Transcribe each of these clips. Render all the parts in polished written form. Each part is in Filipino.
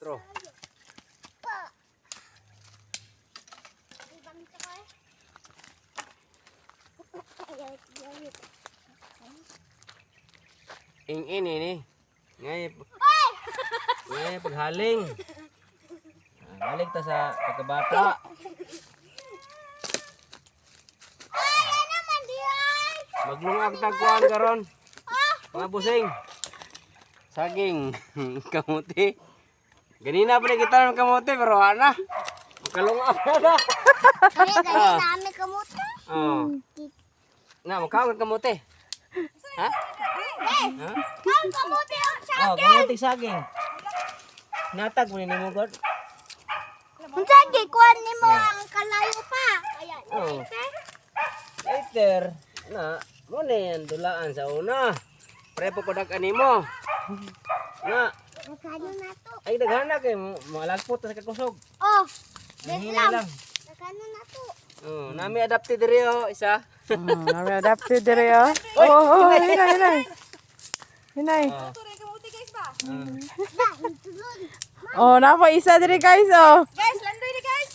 4. Ing-in ini. Ngayon paghaling. Balik ta sa pagkabata. Maglungag tagkuhan karon. Mga busing. Saging kamuti. Ganina pa kita ng kamuti pero ana. Makalungag na. Dami kamuti. Oh. Na makaw ng kamuti. Ha? Ha? Kamuti ang Oh, kamuti saging. Natag mo ni mo god. Sige, kuhan ni mo ang kalayo pa. Ayan. Oh. Later na mo na yan dulaan sa una. Pre po padag animo. Na, Magkano na to? ay daghana kay malagpot sa kakusog. Oh, Hina lang. magkano na to? Oh, nami adapted diri oh, isa. Nami adapted dire oh. Oh, hinay. Hinay. Oh. Oh, napa isa dire guys oh. Guys, landoy ni guys.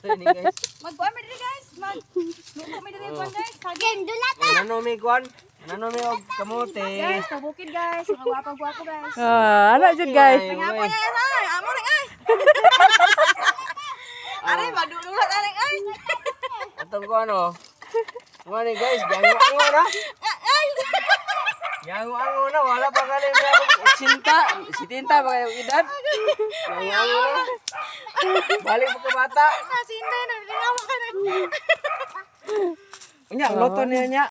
Ini guys. Magkuha mi diri guys. Magkuha mi diri kuan guys. Again, doon na. Oh, nanomi kwan. Nanomi og kamote. Guys, tabukid guys. Mga gwapa-gwapa guys. Ano jud guys? Ngapa niya ay? Amo ring ay. Aray, madudulat aring ay. Atong ko ano. Ngani guys, jango na. Jango na wala pa kali na sinta. Si tinta ba kayong edad? Jango na. Balik pa ka bata. Nasinday na lingawa ka na. Unya, loto niya nya.